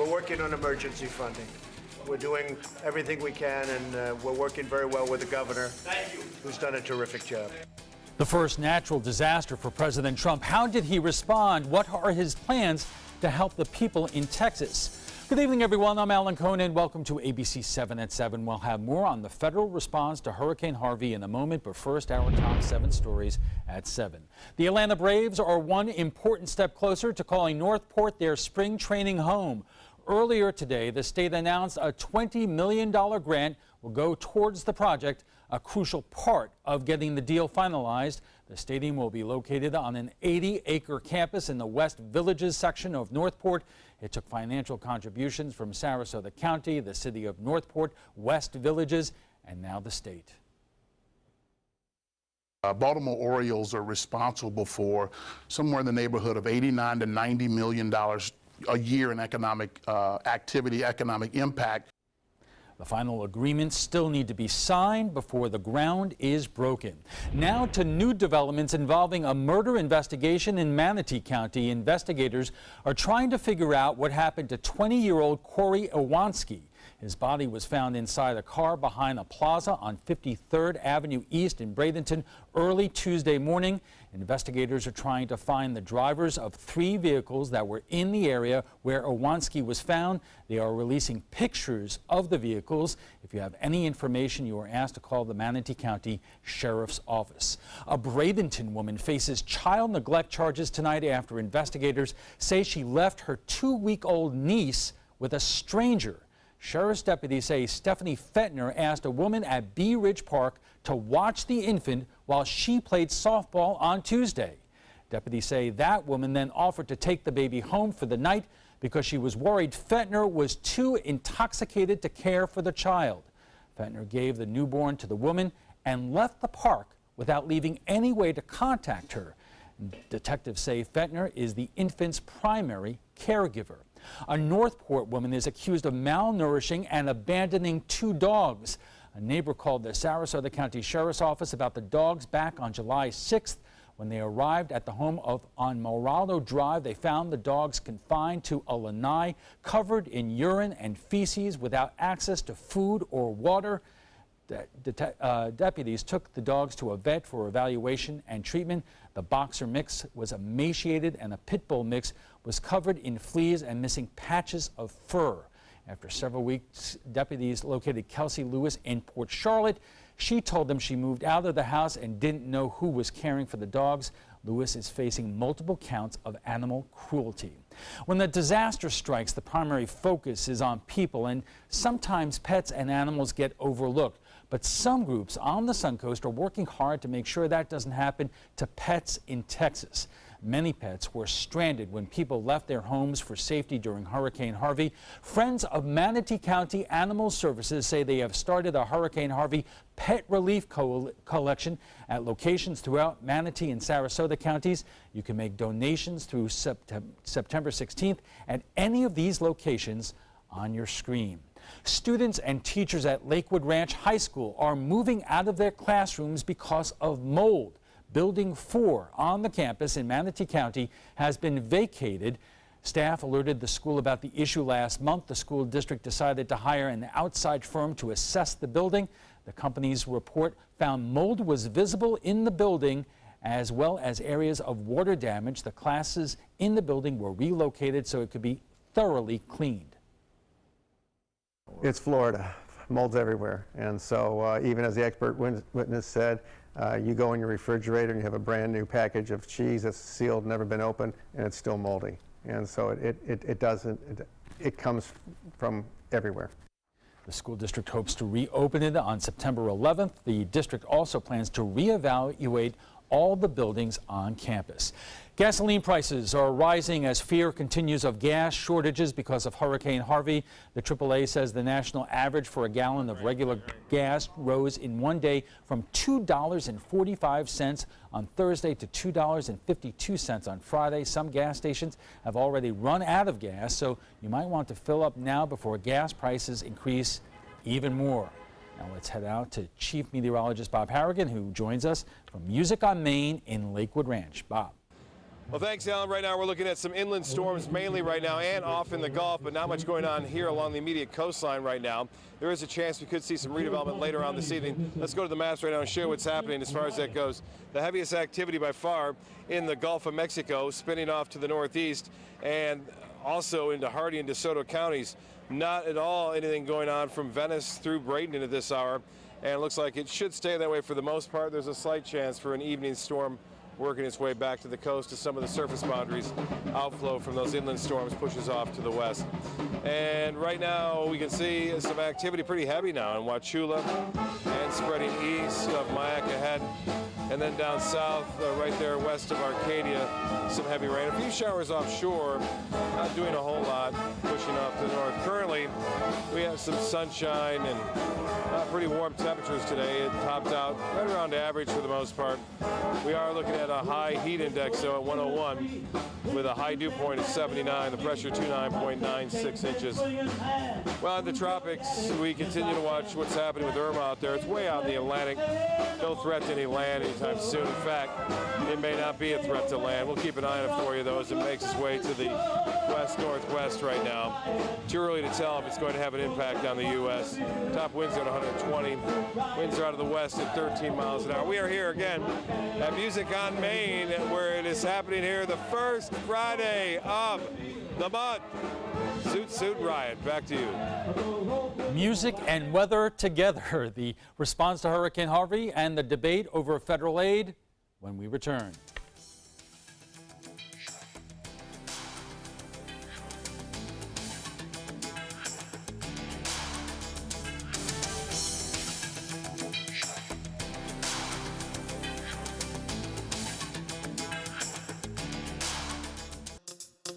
We're working on emergency funding. We're doing everything we can, and we're working very well with the governor, who's done a terrific job. The first natural disaster for President Trump. How did he respond? What are his plans to help the people in Texas? Good evening, everyone. I'm Alan Conan. Welcome to ABC 7 at 7. We'll have more on the federal response to Hurricane Harvey in a moment, but first, our top 7 stories at 7. The Atlanta Braves are one important step closer to calling Northport their spring training home. Earlier today, the state announced a $20 million grant will go towards the project, a crucial part of getting the deal finalized. The stadium will be located on an 80-acre campus in the West Villages section of Northport. It took financial contributions from Sarasota County, the city of Northport, West Villages, and now the state. Baltimore Orioles are responsible for somewhere in the neighborhood of $89 to $90 million a year in economic activity, economic impact. The final agreements still need to be signed before the ground is broken. Now to new developments involving a murder investigation in Manatee County. Investigators are trying to figure out what happened to 20-year-old Corey Iwanski. His body was found inside a car behind a plaza on 53rd Avenue East in Bradenton early Tuesday morning. Investigators are trying to find the drivers of 3 vehicles that were in the area where Iwanski was found. They are releasing pictures of the vehicles. If you have any information, you are asked to call the Manatee County Sheriff's Office. A Bradenton woman faces child neglect charges tonight after investigators say she left her 2-week-old niece with a stranger. Sheriff's deputies say Stephanie Fetner asked a woman at Bee Ridge Park to watch the infant while she played softball on Tuesday. Deputies say that woman then offered to take the baby home for the night because she was worried Fetner was too intoxicated to care for the child. Fetner gave the newborn to the woman and left the park without leaving any way to contact her. Detectives say Fetner is the infant's primary caregiver. A Northport woman is accused of malnourishing and abandoning 2 dogs. A neighbor called the Sarasota County Sheriff's Office about the dogs back on July 6th. When they arrived at the home on Morado Drive, they found the dogs confined to a lanai, covered in urine and feces without access to food or water. Deputies took the dogs to a vet for evaluation and treatment. The boxer mix was emaciated and a pit bull mix was covered in fleas and missing patches of fur. After several weeks, deputies located Kelsey Lewis in Port Charlotte. She told them she moved out of the house and didn't know who was caring for the dogs. Lewis is facing multiple counts of animal cruelty. When the disaster strikes, the primary focus is on people, and sometimes pets and animals get overlooked. But some groups on the Suncoast are working hard to make sure that doesn't happen to pets in Texas. Many pets were stranded when people left their homes for safety during Hurricane Harvey. Friends of Manatee County Animal Services say they have started a Hurricane Harvey pet relief collection at locations throughout Manatee and Sarasota counties. You can make donations through September 16th at any of these locations on your screen. Students and teachers at Lakewood Ranch High School are moving out of their classrooms because of mold. Building 4 on the campus in Manatee County has been vacated. Staff alerted the school about the issue last month. The school district decided to hire an outside firm to assess the building. The company's report found mold was visible in the building as well as areas of water damage. The classes in the building were relocated so it could be thoroughly cleaned. It's Florida. Mold's everywhere. And so even as the expert witness said, you go in your refrigerator and you have a brand new package of cheese that's sealed, never been opened, and it's still moldy. And so it comes from everywhere. The school district hopes to reopen it on September 11th. The district also plans to reevaluate all the buildings on campus. Gasoline prices are rising as fear continues of gas shortages because of Hurricane Harvey. The AAA says the national average for a gallon of regular gas rose in one day from $2.45 on Thursday to $2.52 on Friday. Some gas stations have already run out of gas, so you might want to fill up now before gas prices increase even more. Now let's head out to Chief Meteorologist Bob Harrigan, who joins us from Music on Main in Lakewood Ranch. Bob. Well, thanks, Alan. Right now we're looking at some inland storms mainly right now and off in the Gulf, but not much going on here along the immediate coastline right now. There is a chance we could see some redevelopment later on this evening. Let's go to the maps right now and show you what's happening as far as that goes. The heaviest activity by far in the Gulf of Mexico, spinning off to the northeast and also into Hardee and DeSoto counties. Not at all anything going on from Venice through Bradenton at this hour, and it looks like it should stay that way for the most part. There's a slight chance for an evening storm working its way back to the coast as some of the surface boundaries. Outflow from those inland storms pushes off to the west. And right now we can see some activity pretty heavy now in Wauchula and spreading east of Mayaca Head. And then down south, right there west of Arcadia, some heavy rain. A few showers offshore, not doing a whole lot, pushing off to the north. Currently, we have some sunshine and pretty warm temperatures today. It topped out right around average for the most part. We are looking at a high heat index, though, at 101, with a high dew point of 79, the pressure 29.96 inches. Well, in the tropics, we continue to watch what's happening with Irma out there. It's way out in the Atlantic. No threat to any land anytime soon. In fact, it may not be a threat to land. We'll keep an eye on it for you, though, as it makes its way to the west-northwest right now. Too early to tell if it's going to have an impact on the U.S. Top winds are at 120. Winds are out of the west at 13 miles an hour. We are here again at Music on Main, where it is happening here the first Friday of the month. Zoot Suit Riot. Back to you. Music and weather together. The response to Hurricane Harvey and the debate over federal aid when we return.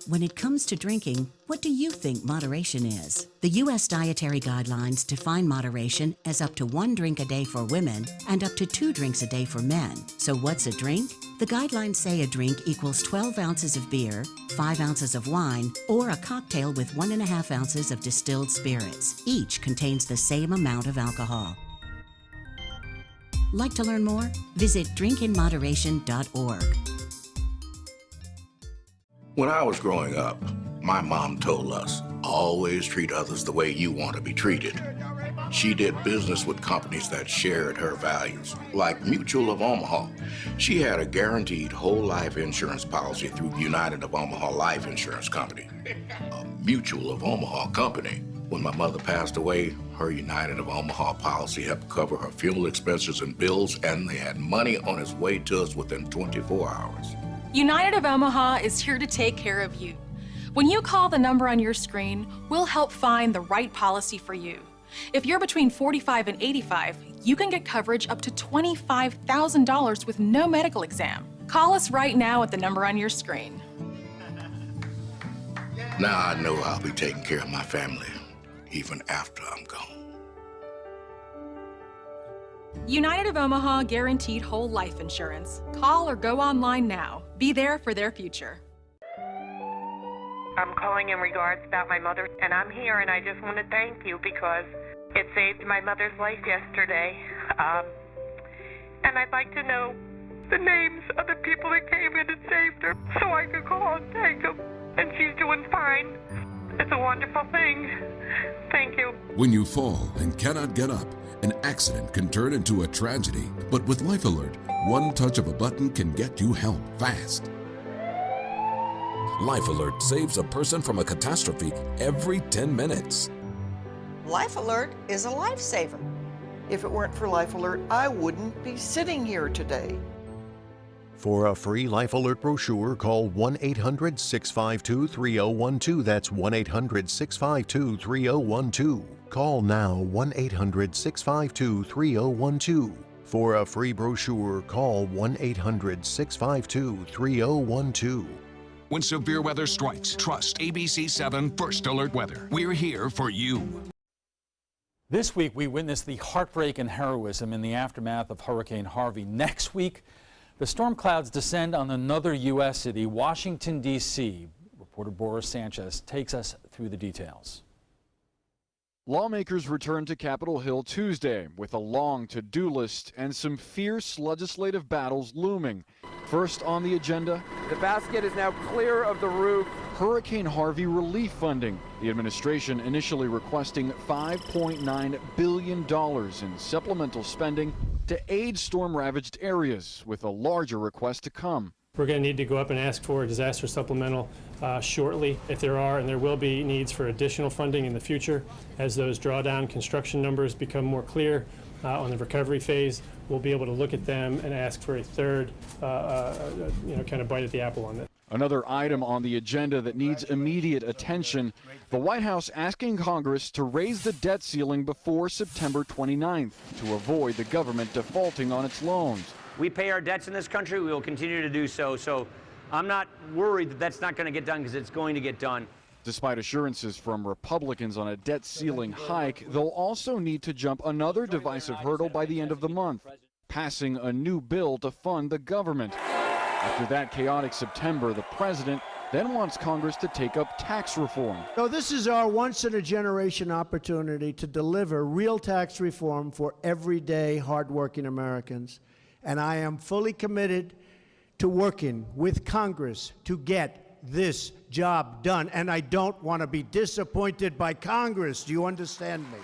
When it comes to drinking, what do you think moderation is? The U.S. Dietary Guidelines define moderation as up to 1 drink a day for women and up to 2 drinks a day for men. So what's a drink? The guidelines say a drink equals 12 ounces of beer, 5 ounces of wine, or a cocktail with 1.5 ounces of distilled spirits. Each contains the same amount of alcohol. Like to learn more? Visit drinkinmoderation.org. When I was growing up, my mom told us, always treat others the way you want to be treated. She did business with companies that shared her values, like Mutual of Omaha. She had a guaranteed whole life insurance policy through United of Omaha Life Insurance Company, a Mutual of Omaha company. When my mother passed away, her United of Omaha policy helped cover her funeral expenses and bills, and they had money on its way to us within 24 hours. United of Omaha is here to take care of you. When you call the number on your screen, we'll help find the right policy for you. If you're between 45 and 85, you can get coverage up to $25,000 with no medical exam. Call us right now at the number on your screen. Now I know I'll be taking care of my family, even after I'm gone. United of Omaha Guaranteed Whole Life Insurance. Call or go online now. Be there for their future. I'm calling in regards about my mother, and I'm here, and I just want to thank you because it saved my mother's life yesterday. And I'd like to know the names of the people that came in and saved her so I could call and thank them. And she's doing fine. It's a wonderful thing. Thank you. When you fall and cannot get up, an accident can turn into a tragedy. But with Life Alert, one touch of a button can get you help fast. Life Alert saves a person from a catastrophe every 10 minutes. Life Alert is a lifesaver. If it weren't for Life Alert, I wouldn't be sitting here today. For a free Life Alert brochure, call 1-800-652-3012. That's 1-800-652-3012. Call now 1-800-652-3012. For a free brochure, call 1-800-652-3012. When severe weather strikes, trust ABC7 First Alert Weather. We're here for you. This week, we witnessed the heartbreak and heroism in the aftermath of Hurricane Harvey. Next week, the storm clouds descend on another U.S. city, Washington, D.C. Reporter Boris Sanchez takes us through the details. Lawmakers returned to Capitol Hill Tuesday with a long to-do list and some fierce legislative battles looming. First on the agenda, the basket is now clear of the roof. Hurricane Harvey relief funding. The administration initially requesting $5.9 billion in supplemental spending to aid storm-ravaged areas, with a larger request to come. We're going to need to go up and ask for a disaster supplemental shortly, if there are, and there will be needs for additional funding in the future. As those drawdown construction numbers become more clear on the recovery phase, we'll be able to look at them and ask for a third, kind of bite at the apple on it. Another item on the agenda that needs immediate attention, the White House asking Congress to raise the debt ceiling before September 29th to avoid the government defaulting on its loans. We pay our debts in this country. We will continue to do so. So I'm not worried that that's not going to get done, because it's going to get done. Despite assurances from Republicans on a debt ceiling hike, they'll also need to jump another divisive hurdle by the end of the month, passing a new bill to fund the government. After that chaotic September, the president then wants Congress to take up tax reform. So this is our once-in-a-generation opportunity to deliver real tax reform for everyday, hardworking Americans. And I am fully committed to working with Congress to get this job done. And I don't want to be disappointed by Congress. Do you understand me?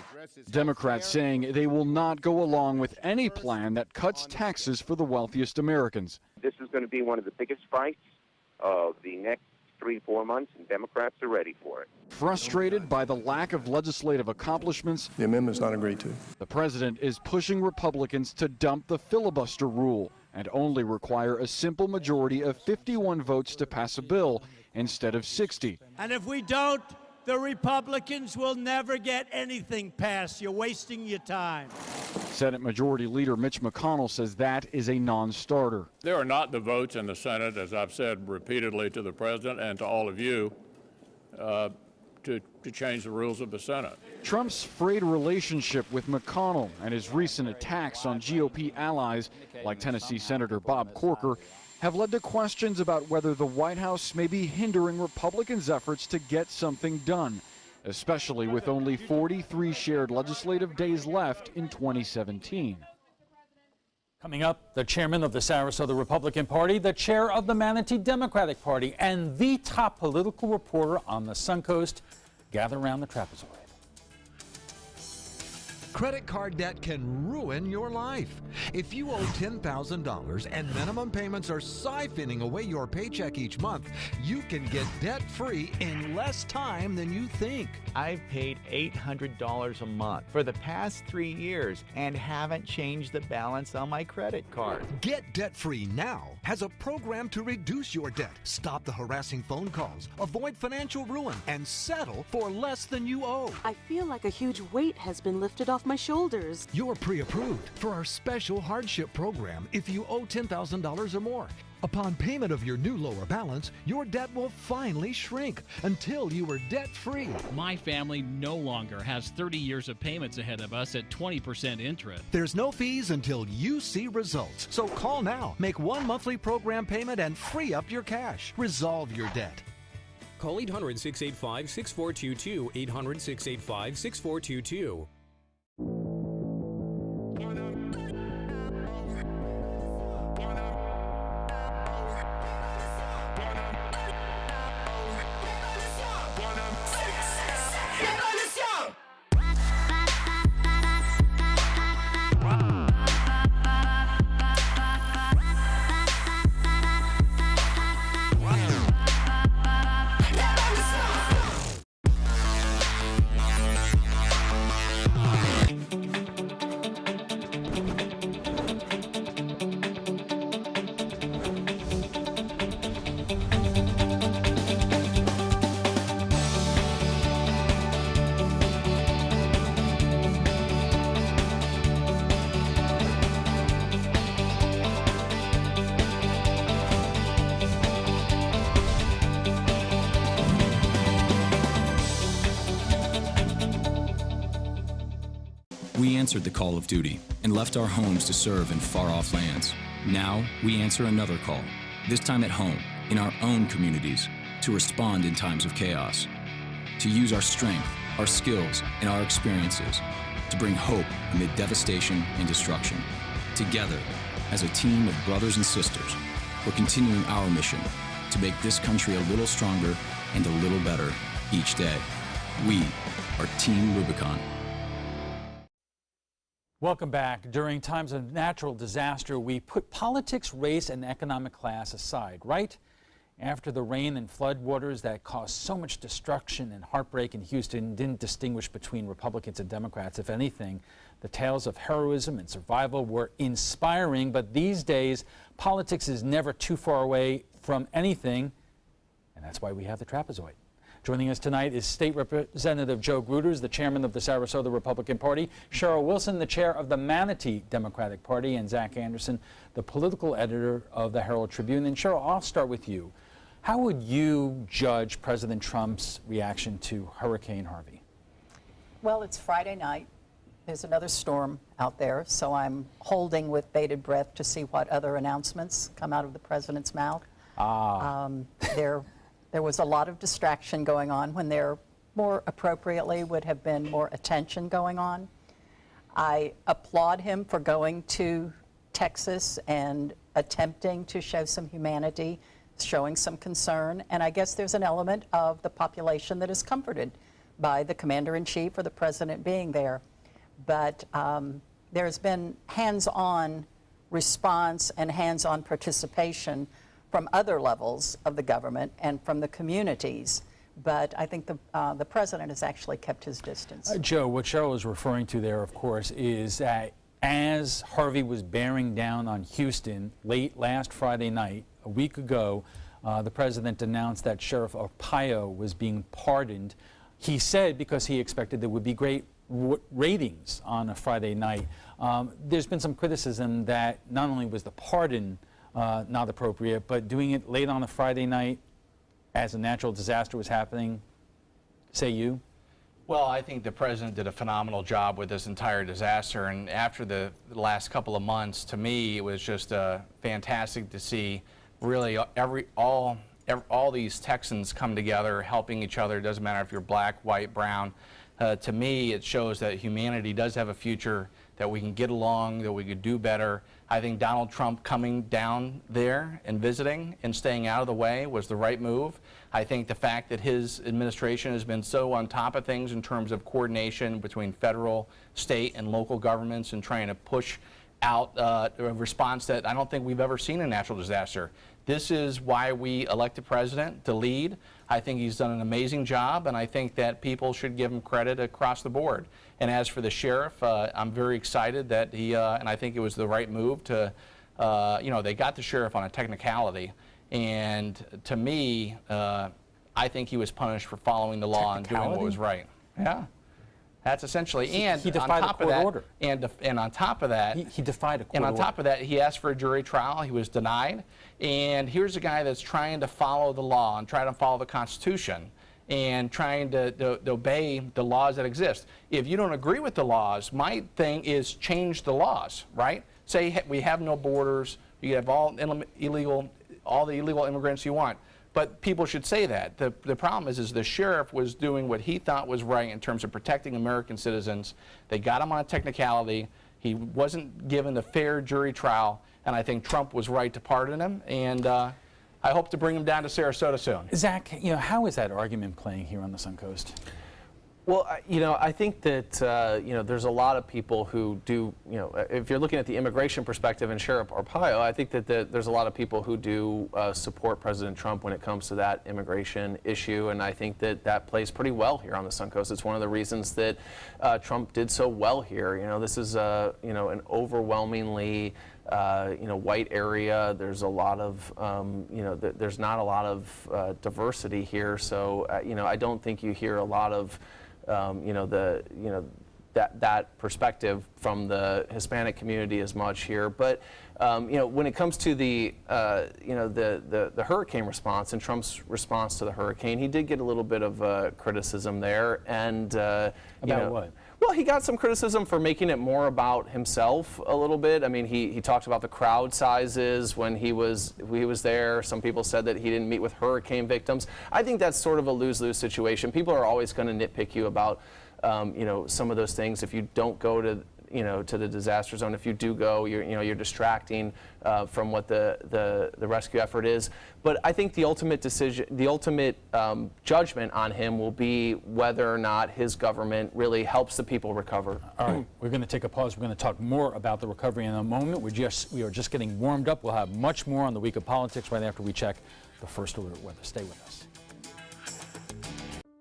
Democrats saying they will not go along with any plan that cuts taxes for the wealthiest Americans. This is going to be one of the biggest fights of the next 3-4 months, and Democrats are ready for it. Frustrated by the lack of legislative accomplishments, the amendment's not agreed to. The president is pushing Republicans to dump the filibuster rule and only require a simple majority of 51 votes to pass a bill instead of 60. And if we don't, the Republicans will never get anything passed. You're wasting your time. Senate Majority Leader Mitch McConnell says that is a non-starter. There are not the votes in the Senate, as I've said repeatedly to the president and to all of you, to change the rules of the Senate. Trump's frayed relationship with McConnell and his recent attacks on GOP allies like Tennessee Senator Bob Corker have led to questions about whether the White House may be hindering Republicans' efforts to get something done, especially with only 43 shared legislative days left in 2017. Coming up, the chairman of the Sarasota Republican Party, the chair of the Manatee Democratic Party, and the top political reporter on the Suncoast gather around the trapezoid. Credit card debt can ruin your life. If you owe $10,000 and minimum payments are siphoning away your paycheck each month, you can get debt-free in less time than you think. I've paid $800 a month for the past 3 years and haven't changed the balance on my credit card. Get debt-free now has a program to reduce your debt, stop the harassing phone calls, avoid financial ruin, and settle for less than you owe. I feel like a huge weight has been lifted off my shoulders. You're pre-approved for our special hardship program if you owe $10,000 or more. Upon payment of your new lower balance, your debt will finally shrink until you are debt-free. My family no longer has 30 years of payments ahead of us at 20% interest. There's no fees until you see results. So call now, make one monthly program payment, and free up your cash. Resolve your debt. Call 800-685-6422, 800-685-6422. We answered the call of duty and left our homes to serve in far-off lands. Now, we answer another call, this time at home, in our own communities, to respond in times of chaos. To use our strength, our skills, and our experiences to bring hope amid devastation and destruction. Together, as a team of brothers and sisters, we're continuing our mission to make this country a little stronger and a little better each day. We are Team Rubicon. Welcome back. During times of natural disaster, we put politics, race, and economic class aside, right? After the rain and flood waters that caused so much destruction and heartbreak in Houston didn't distinguish between Republicans and Democrats. If anything, the tales of heroism and survival were inspiring, but these days, politics is never too far away from anything, and that's why we have the trapezoid. Joining us tonight is State Representative Joe Gruters, the chairman of the Sarasota Republican Party, Cheryl Wilson, the chair of the Manatee Democratic Party, and Zach Anderson, the political editor of the Herald Tribune. And Cheryl, I'll start with you. How would you judge President Trump's reaction to Hurricane Harvey? Well, it's Friday night. There's another storm out there, so I'm holding with bated breath to see what other announcements come out of the president's mouth. There was a lot of distraction going on when there more appropriately would have been more attention going on. I applaud him for going to Texas and attempting to show some humanity, showing some concern, and I guess there's an element of the population that is comforted by the commander-in-chief or the president being there. But there's been hands-on response and hands-on participation from other levels of the government and from the communities. But I think the president has actually kept his distance. Joe, what Cheryl is referring to there, of course, is that as Harvey was bearing down on Houston late last Friday night, a week ago, the president announced that Sheriff Arpaio was being pardoned. He said because he expected there would be great ratings on a Friday night. There's been some criticism that not only was the pardon not appropriate, but doing it late on a Friday night as a natural disaster was happening, say you? Well, I think the president did a phenomenal job with this entire disaster, and after the last couple of months, to me, it was just fantastic to see really all these Texans come together, helping each other. It doesn't matter if you're black, white, brown. To me, it shows that humanity does have a future, that we can get along, that we could do better. I think Donald Trump coming down there and visiting and staying out of the way was the right move. I think the fact that his administration has been so on top of things in terms of coordination between federal, state, and local governments and trying to push out a response that I don't think we've ever seen in a natural disaster. This is why we elected president to lead. I think he's done an amazing job, and I think that people should give him credit across the board. And as for the sheriff, I'm very excited that he, and I think it was the right move to, they got the sheriff on a technicality. And to me, I think he was punished for following the law and doing what was right. Yeah. That's essentially, and he defied on top a court order. And on top of that, he defied a court order. And on top order. of that, he asked for a jury trial. He was denied. And here's a guy that's trying to follow the law and trying to follow the Constitution and trying to obey the laws that exist. If you don't agree with the laws, my thing is change the laws, right? Say we have no borders. You have all the illegal immigrants you want. But people should say that. The problem is the sheriff was doing what he thought was right in terms of protecting American citizens. They got him on a technicality. He wasn't given a fair jury trial, and I think Trump was right to pardon him. And I hope to bring him down to Sarasota soon. Zach, how is that argument playing here on the Suncoast? Well, I think that, there's a lot of people who do, if you're looking at the immigration perspective and Sheriff Arpaio, I think that there's a lot of people who do support President Trump when it comes to that immigration issue, and I think that plays pretty well here on the Suncoast. It's one of the reasons that Trump did so well here. This is, an overwhelmingly white area. There's a lot of, there's not a lot of diversity here. So, I don't think you hear a lot of, that perspective from the Hispanic community as much here. But when it comes to the hurricane response and Trump's response to the hurricane, he did get a little bit of criticism there. And about what? Well, he got some criticism for making it more about himself a little bit. I mean, he talked about the crowd sizes when he was there. Some people said that he didn't meet with hurricane victims. I think that's sort of a lose-lose situation. People are always going to nitpick you about some of those things. If you don't go to the disaster zone, if you do go, you're distracting from what the rescue effort is. But I think the ultimate decision, the ultimate judgment on him will be whether or not his government really helps the people recover. All right, we're going to take a pause. We're going to talk more about the recovery in a moment. We are just getting warmed up. We'll have much more on the week of politics right after we check the First Alert weather. Stay with us.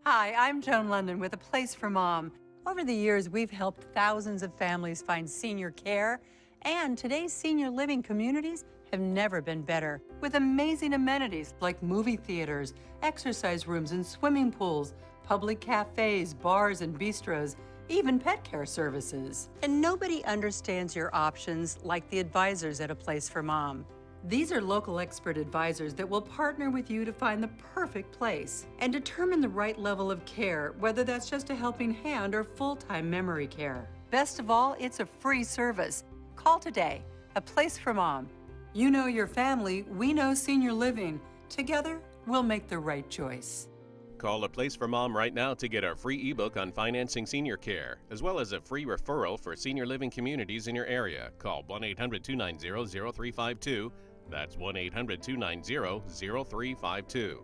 Hi, I'm Joan London with A Place for Mom. Over the years, we've helped thousands of families find senior care, and today's senior living communities have never been better, with amazing amenities like movie theaters, exercise rooms and swimming pools, public cafes, bars and bistros, even pet care services. And nobody understands your options like the advisors at A Place for Mom. These are local expert advisors that will partner with you to find the perfect place and determine the right level of care, whether that's just a helping hand or full-time memory care. Best of all, it's a free service. Call today. A Place for Mom. You know your family, we know senior living. Together, we'll make the right choice. Call A Place for Mom right now to get our free ebook on financing senior care, as well as a free referral for senior living communities in your area. Call 1-800-290-0352. That's 1-800-290-0352.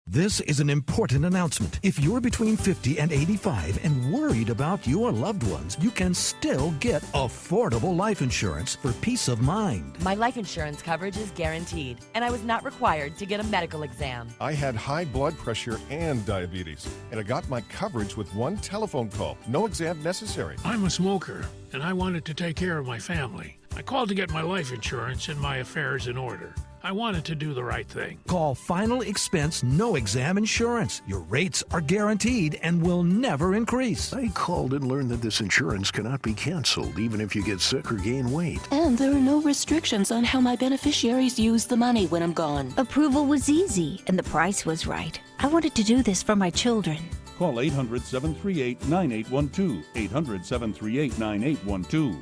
This is an important announcement. If you're between 50 and 85 and worried about your loved ones, you can still get affordable life insurance for peace of mind. My life insurance coverage is guaranteed, and I was not required to get a medical exam. I had high blood pressure and diabetes, and I got my coverage with one telephone call. No exam necessary. I'm a smoker, and I wanted to take care of my family. I called to get my life insurance and my affairs in order. I wanted to do the right thing. Call Final Expense No Exam Insurance. Your rates are guaranteed and will never increase. I called and learned that this insurance cannot be canceled even if you get sick or gain weight. And there are no restrictions on how my beneficiaries use the money when I'm gone. Approval was easy and the price was right. I wanted to do this for my children. Call 800-738-9812. 800-738-9812.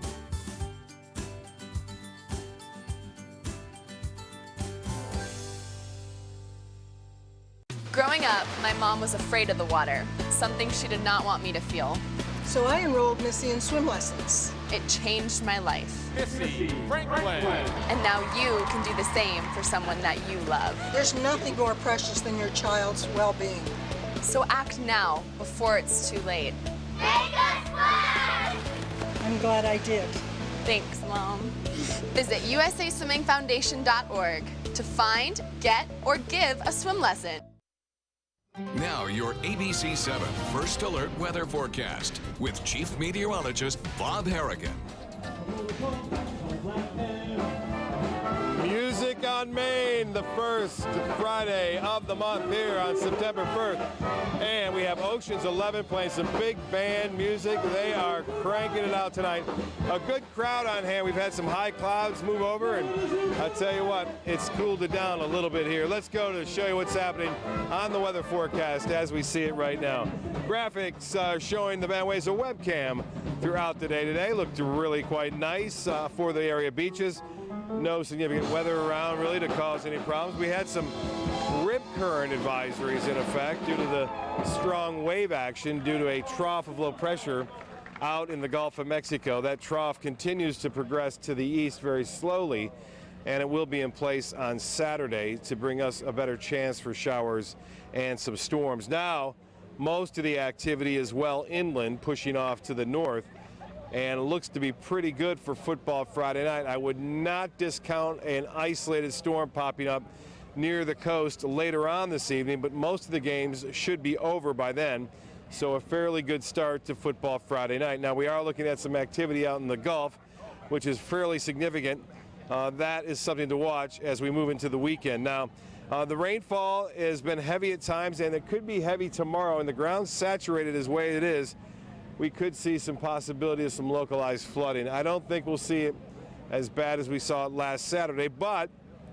Growing up, my mom was afraid of the water, something she did not want me to feel. So I enrolled Missy in swim lessons. It changed my life. Missy Franklin. And now you can do the same for someone that you love. There's nothing more precious than your child's well-being. So act now, before it's too late. Make us swim! I'm glad I did. Thanks, Mom. Visit usaswimmingfoundation.org to find, get, or give a swim lesson. Now your ABC7 First Alert weather forecast with Chief Meteorologist Bob Harrigan. Music on Main, the first Friday of the month here on September 1st. And we have Ocean's 11 playing some big band music. They are cranking it out tonight. A good crowd on hand. We've had some high clouds move over, and I tell you what, it's cooled it down a little bit here. Let's go to show you what's happening on the weather forecast as we see it right now. Graphics showing the bandways of webcam throughout the day today. Looked really quite nice for the area beaches. No significant weather around really to cause any problems. We had some rip current advisories in effect due to the strong wave action due to a trough of low pressure out in the Gulf of Mexico. That trough continues to progress to the east very slowly, and it will be in place on Saturday to bring us a better chance for showers and some storms. Now, most of the activity is well inland, pushing off to the north, and it looks to be pretty good for football Friday night. I would not discount an isolated storm popping up near the coast later on this evening, but most of the games should be over by then. So a fairly good start to football Friday night. Now we are looking at some activity out in the Gulf, which is fairly significant. That is something to watch as we move into the weekend. Now, The rainfall has been heavy at times, and it could be heavy tomorrow, and the ground's saturated as way it is. We could see some possibility of some localized flooding. I don't think we'll see it as bad as we saw it last Saturday, but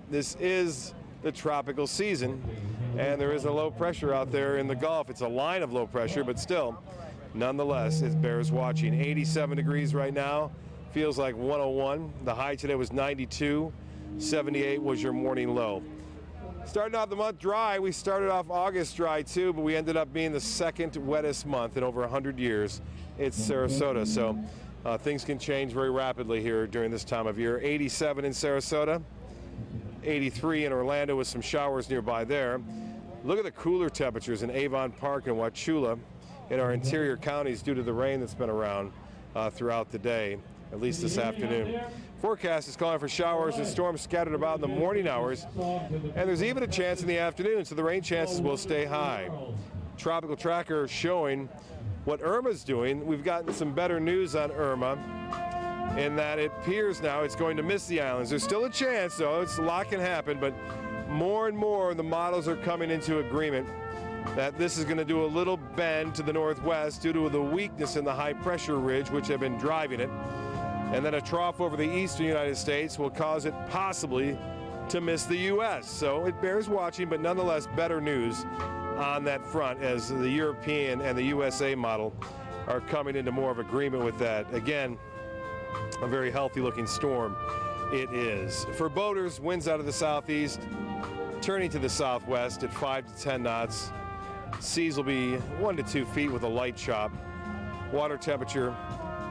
this is the tropical season, and there is a low pressure out there in the Gulf. It's a line of low pressure, but still, nonetheless, it bears watching. 87 degrees right now, feels like 101. The high today was 92, 78 was your morning low. Starting off the month dry, we started off August dry too, but we ended up being the second wettest month in over 100 years. It's Sarasota, so things can change very rapidly here during this time of year. 87 in Sarasota, 83 in Orlando with some showers nearby there. Look at the cooler temperatures in Avon Park and Wauchula in our interior counties due to the rain that's been around throughout the day, at least this afternoon. Forecast is calling for showers and storms scattered about in the morning hours, and there's even a chance in the afternoon, so the rain chances will stay high. Tropical tracker showing what Irma's doing. We've gotten some better news on Irma in that it appears now it's going to miss the islands. There's still a chance, though. A lot can happen, but more and more the models are coming into agreement that this is going to do a little bend to the northwest due to the weakness in the high pressure ridge, which have been driving it. And then a trough over the eastern United States will cause it possibly to miss the U.S. So it bears watching, but nonetheless better news on that front as the European and the USA model are coming into more of agreement with that. Again, a very healthy looking storm it is. For boaters, winds out of the southeast, turning to the southwest at 5 to 10 knots. Seas will be 1 to 2 feet with a light chop. Water temperature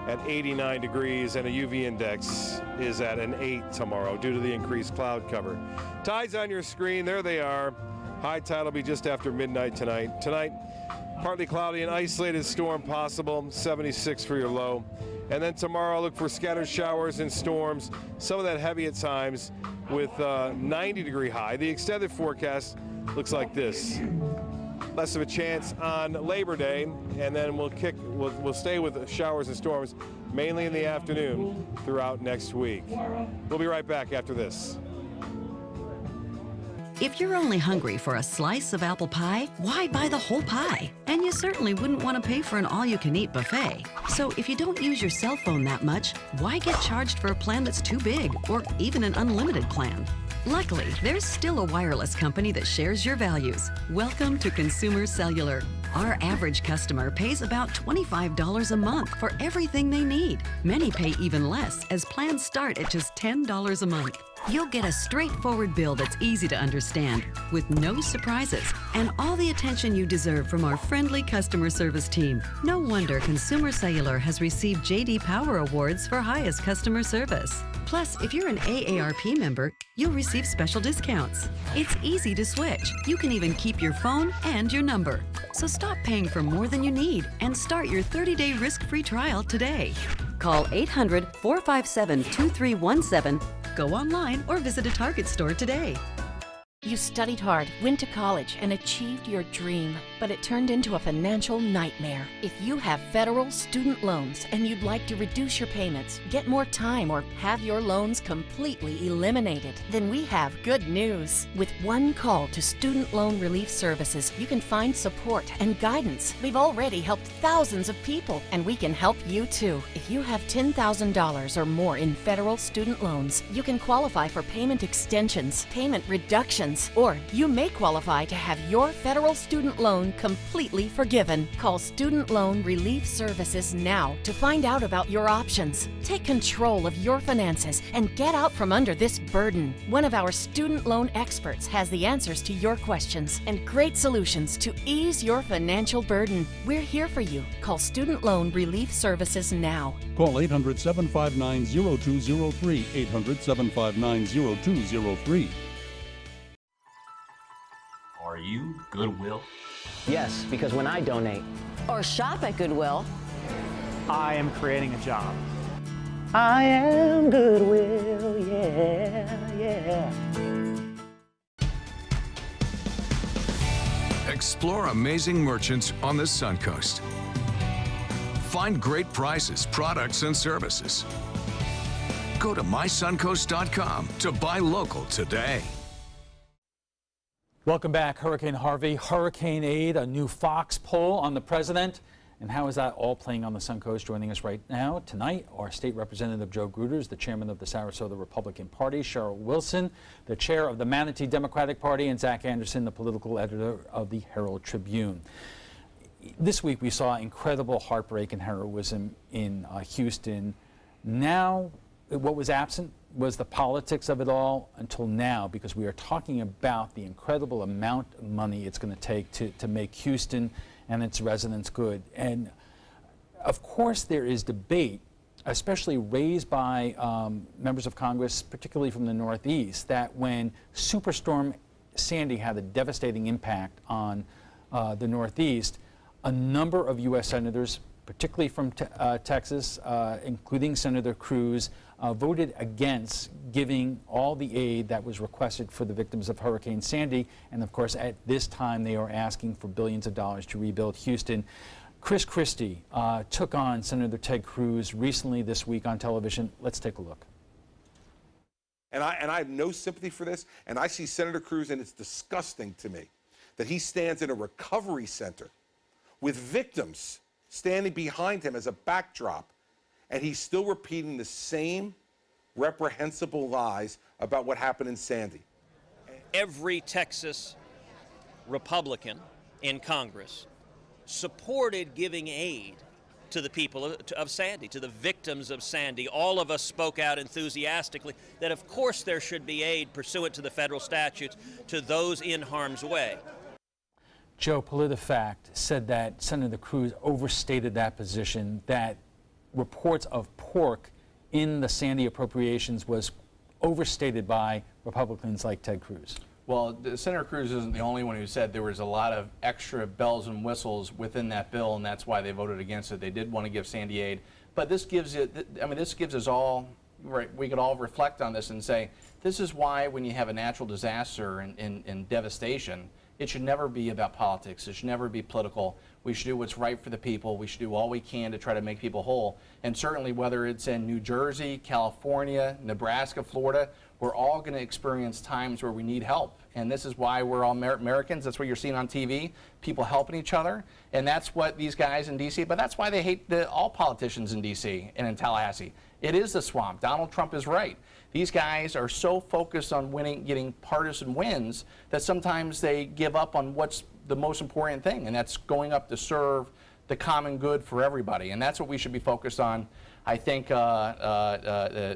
at 89 degrees, and a UV index is at an 8 tomorrow due to the increased cloud cover. Tides on your screen, there they are. High tide will be just after midnight tonight. Tonight, partly cloudy and isolated storm possible, 76 for your low. And then tomorrow, look for scattered showers and storms, some of that heavy at times with 90-degree high. The extended forecast looks like this. Less of a chance on Labor Day, and then we'll stay with showers and storms mainly in the afternoon throughout next week. We'll be right back after this. If you're only hungry for a slice of apple pie, why buy the whole pie? And you certainly wouldn't want to pay for an all-you-can-eat buffet. So if you don't use your cell phone that much, why get charged for a plan that's too big, or even an unlimited plan? Luckily, there's still a wireless company that shares your values. Welcome to Consumer Cellular. Our average customer pays about $25 a month for everything they need. Many pay even less, as plans start at just $10 a month. You'll get a straightforward bill that's easy to understand, with no surprises, and all the attention you deserve from our friendly customer service team. No wonder Consumer Cellular has received J.D. Power Awards for highest customer service. Plus, if you're an AARP member, you'll receive special discounts. It's easy to switch. You can even keep your phone and your number. So stop paying for more than you need and start your 30-day risk-free trial today. Call 800-457-2317, go online, or visit a Target store today. You studied hard, went to college, and achieved your dream, but it turned into a financial nightmare. If you have federal student loans and you'd like to reduce your payments, get more time, or have your loans completely eliminated, then we have good news. With one call to Student Loan Relief Services, you can find support and guidance. We've already helped thousands of people, and we can help you too. If you have $10,000 or more in federal student loans, you can qualify for payment extensions, payment reductions, or you may qualify to have your federal student loan completely forgiven. Call Student Loan Relief Services now to find out about your options. Take control of your finances and get out from under this burden. One of our student loan experts has the answers to your questions and great solutions to ease your financial burden. We're here for you. Call Student Loan Relief Services now. Call 800-759-0203, 800-759-0203. Are you Goodwill? Yes, because when I donate or shop at Goodwill, I am creating a job. I am Goodwill, yeah. Explore amazing merchants on the Suncoast. Find great prices, products, and services. Go to mysuncoast.com to buy local today. Welcome back. Hurricane Harvey, hurricane aid, a new Fox poll on the president. And how is that all playing on the Suncoast? Joining us right now tonight are State Representative Joe Gruters, the chairman of the Sarasota Republican Party, Cheryl Wilson, the chair of the Manatee Democratic Party, and Zach Anderson, the political editor of the Herald Tribune. This week we saw incredible heartbreak and heroism in Houston. Now, what was absent was the politics of it all until now, because we are talking about the incredible amount of money it's going to take to make Houston and its residents good. And of course there is debate, especially raised by members of Congress, particularly from the Northeast, that when Superstorm Sandy had a devastating impact on the Northeast, a number of U.S. senators, particularly from Texas, including Senator Cruz, voted against giving all the aid that was requested for the victims of Hurricane Sandy. And of course, at this time, they are asking for billions of dollars to rebuild Houston. Chris Christie took on Senator Ted Cruz recently this week on television. Let's take a look. And I have no sympathy for this. And I see Senator Cruz, and it's disgusting to me that he stands in a recovery center with victims standing behind him as a backdrop, and he's still repeating the same reprehensible lies about what happened in Sandy. Every Texas Republican in Congress supported giving aid to the people of Sandy, to the victims of Sandy. All of us spoke out enthusiastically that of course there should be aid pursuant to the federal statutes to those in harm's way. Joe, PolitiFact said that Senator Cruz overstated that position, that reports of pork in the Sandy appropriations was overstated by Republicans like Ted Cruz. Well, Senator Cruz isn't the only one who said there was a lot of extra bells and whistles within that bill, and that's why they voted against it. They did want to give Sandy aid. But this gives it, I mean, this gives us all, right, we could all reflect on this and say, this is why when you have a natural disaster and devastation, it should never be about politics. It should never be political. We should do what's right for the people. We should do all we can to try to make people whole. And certainly whether it's in New Jersey, California, Nebraska, Florida, we're all going to experience times where we need help. And this is why we're all Americans. That's what you're seeing on TV, people helping each other. And that's what these guys in D.C., but that's why they hate all politicians in D.C. and in Tallahassee. It is the swamp. Donald Trump is right. These guys are so focused on winning, getting partisan wins, that sometimes they give up on what's the most important thing, and that's going up to serve the common good for everybody. And that's what we should be focused on. I think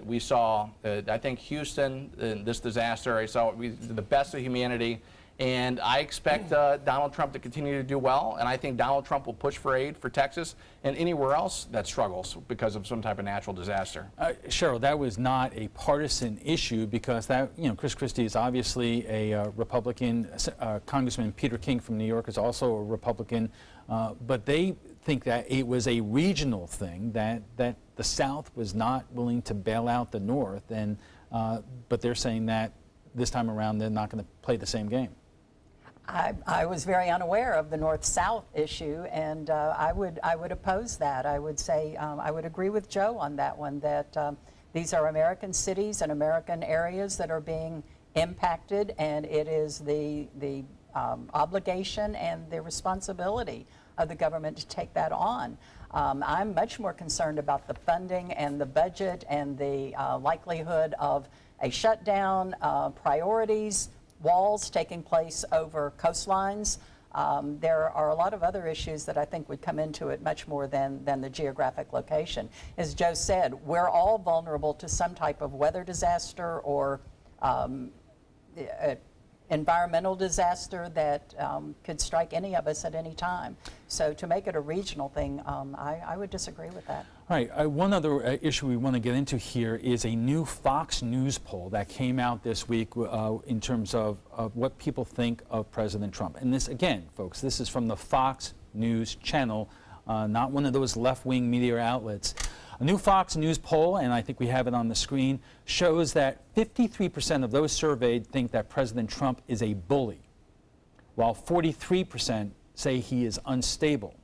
we saw, I think Houston, this disaster, I saw the best of humanity. And I expect Donald Trump to continue to do well, and I think Donald Trump will push for aid for Texas and anywhere else that struggles because of some type of natural disaster. Cheryl, that was not a partisan issue, because that, you know, Chris Christie is obviously a Republican. Congressman Peter King from New York is also a Republican, but they think that it was a regional thing, that the South was not willing to bail out the North, and but they're saying that this time around they're not going to play the same game. I was very unaware of the North-South issue, and I would oppose that. I would say I would agree with Joe on that one, that these are American cities and American areas that are being impacted, and it is the obligation and the responsibility of the government to take that on. I'm much more concerned about the funding and the budget and the likelihood of a shutdown, priorities, walls taking place over coastlines. There are a lot of other issues that I think would come into it much more than the geographic location. As Joe said, we're all vulnerable to some type of weather disaster or environmental disaster that could strike any of us at any time. So to make it a regional thing, I would disagree with that. All right, one other issue we want to get into here is a new Fox News poll that came out this week in terms of what people think of President Trump. And this, again, folks, this is from the Fox News channel, not one of those left-wing media outlets. A new Fox News poll, and I think we have it on the screen, shows that 53% of those surveyed think that President Trump is a bully, while 43% say he is unstable.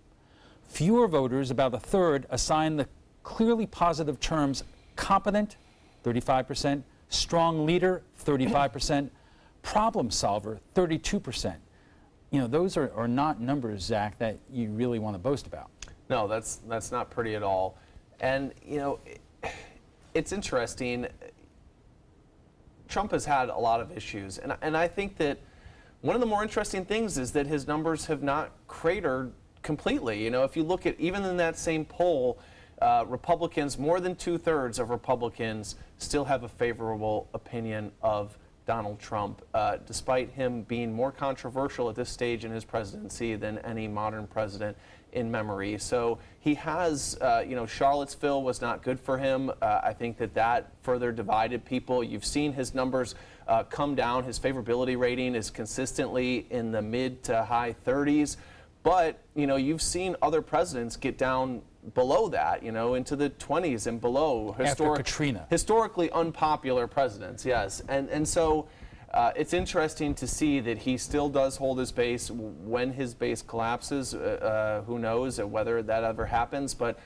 Fewer voters, about a third, assign the clearly positive terms competent, 35%, strong leader, 35%, Problem solver, 32%. You know, those are not numbers, Zach, that you really want to boast about. No, that's not pretty at all. And, you know, it's interesting. Trump has had a lot of issues, and I think that one of the more interesting things is that his numbers have not cratered completely. You know, if you look at, even in that same poll, Republicans, more than 2/3 of Republicans still have a favorable opinion of Donald Trump, despite him being more controversial at this stage in his presidency than any modern president in memory. So he has, you know, Charlottesville was not good for him. I think that further divided people. You've seen his numbers come down. His favorability rating is consistently in the mid to high 30s. But, you know, you've seen other presidents get down below that, you know, into the 20s and below. After Katrina. Historically unpopular presidents, yes. And so it's interesting to see that he still does hold his base. When his base collapses, who knows whether that ever happens. But,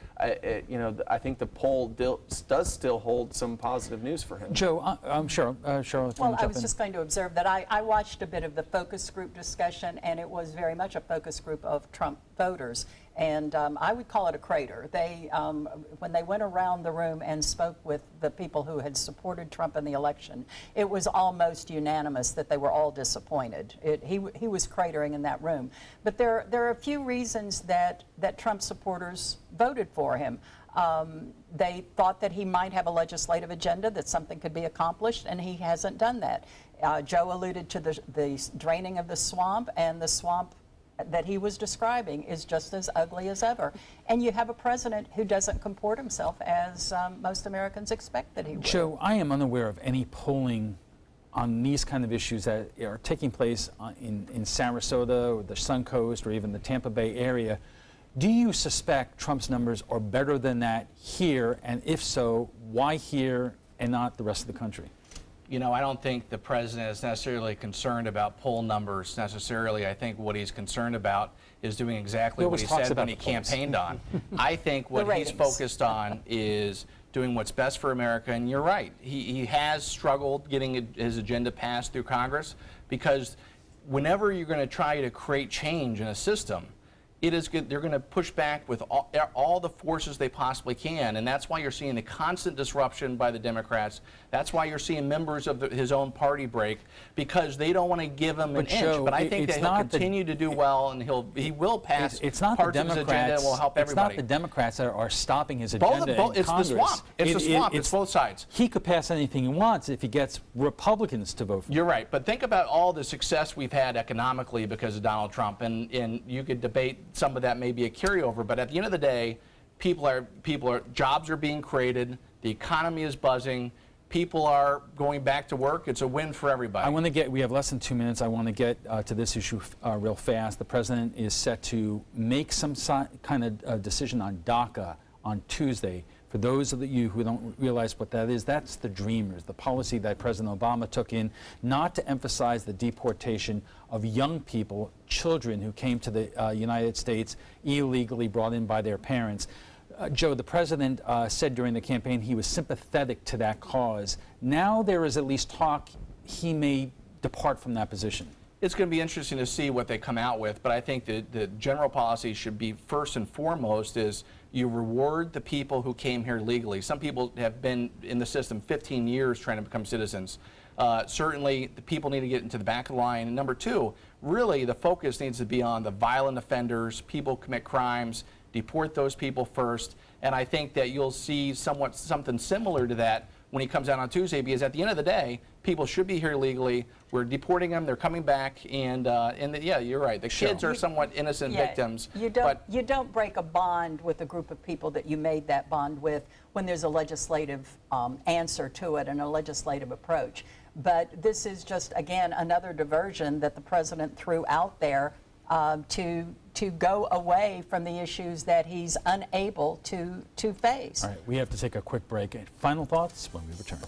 you know, I think the poll does still hold some positive news for him. Joe, I'm sure. Charlotte, well, I was just going to observe that I watched a bit of the focus group discussion, and it was very much a focus group of Trump voters. And I would call it a crater. They, when they went around the room and spoke with the people who had supported Trump in the election, it was almost unanimous that they were all disappointed. He was cratering in that room. But there are a few reasons that Trump supporters voted for him. They thought that he might have a legislative agenda, that something could be accomplished, and he hasn't done that. Joe alluded to the draining of the swamp, and the swamp that he was describing is just as ugly as ever. And you have a president who doesn't comport himself as most Americans expect that he would. Joe, I am unaware of any polling on these kind of issues that are taking place in Sarasota or the Suncoast or even the Tampa Bay area. Do you suspect Trump's numbers are better than that here? And if so, why here and not the rest of the country? You know, I don't think the president is necessarily concerned about poll numbers necessarily. I think what he's concerned about is doing exactly what he said when he campaigned on. I think what he's focused on is doing what's best for America. And you're right, he has struggled getting his agenda passed through Congress, because whenever you're going to try to create change in a system, it is good. They're going to push back with all the forces they possibly can, and that's why you're seeing the constant disruption by the Democrats. That's why you're seeing members of his own party break, because they don't want to give him an inch. But I think that he'll continue to do well, and he will pass parts of his agenda and will help everybody. It's not the Democrats that are stopping his agenda in It's Congress. the swamp. It's the swamp. It's both sides. He could pass anything he wants if he gets Republicans to vote for him. You're right, but think about all the success we've had economically because of Donald Trump, and you could debate some of that may be a carryover, but at the end of the day, jobs are being created, the economy is buzzing, people are going back to work. It's a win for everybody. We have less than 2 minutes. I want to get to this issue real fast. The president is set to make some kind of decision on DACA on Tuesday. For those of you who don't realize what that is, that's the Dreamers, the policy that President Obama took in not to emphasize the deportation of young people, children who came to the United States illegally brought in by their parents. Joe, the president said during the campaign he was sympathetic to that cause. Now there is at least talk he may depart from that position. It's going to be interesting to see what they come out with, but I think that the general policy should be, first and foremost, is you reward the people who came here legally. Some people have been in the system 15 years trying to become citizens. Certainly, the people need to get into the back of the line. And number two, really the focus needs to be on the violent offenders, people who commit crimes, deport those people first. And I think that you'll see something similar to that when he comes out on Tuesday, because at the end of the day, people should be here legally. We're deporting them. They're coming back, and yeah, you're right. The kids are somewhat innocent victims. You don't break a bond with a group of people that you made that bond with when there's a legislative answer to it and a legislative approach. But this is just, again, another diversion that the president threw out there to go away from the issues that he's unable to face. All right, we have to take a quick break. Final thoughts when we return.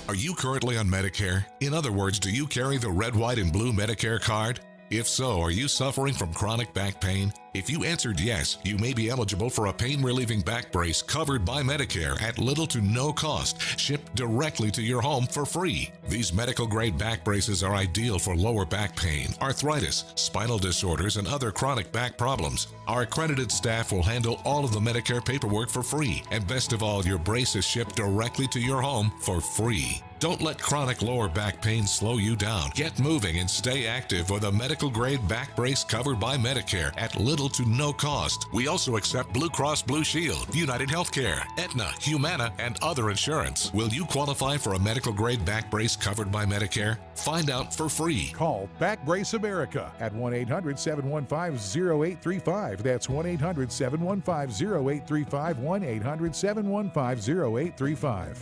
Are you currently on Medicare? In other words, do you carry the red, white, and blue Medicare card? If so, are you suffering from chronic back pain? If you answered yes, you may be eligible for a pain-relieving back brace covered by Medicare at little to no cost, shipped directly to your home for free. These medical-grade back braces are ideal for lower back pain, arthritis, spinal disorders, and other chronic back problems. Our accredited staff will handle all of the Medicare paperwork for free, and best of all, your brace is shipped directly to your home for free. Don't let chronic lower back pain slow you down. Get moving and stay active with a medical-grade back brace covered by Medicare at little to no cost. We also accept Blue Cross Blue Shield, United Healthcare, Aetna, Humana, and other insurance. Will you qualify for a medical-grade back brace covered by Medicare? Find out for free. Call Back Brace America at 1-800-715-0835. That's 1-800-715-0835, 1-800-715-0835.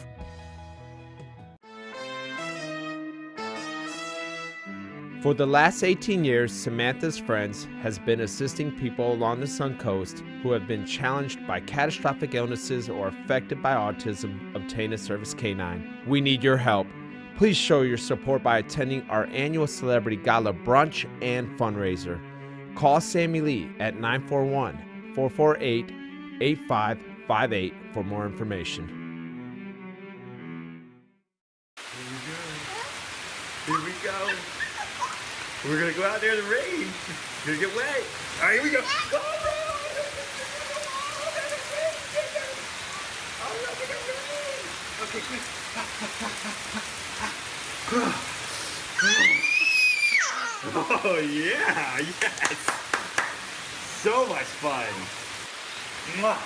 For the last 18 years, Samantha's Friends has been assisting people along the Suncoast who have been challenged by catastrophic illnesses or affected by autism obtain a service canine. We need your help. Please show your support by attending our annual Celebrity Gala brunch and fundraiser. Call Sammy Lee at 941-448-8558 for more information. Here we go. We're gonna go out there in the rain. Gonna get wet. All right, here we go. Okay, quick. Oh yeah, yes. So much fun. Mwah.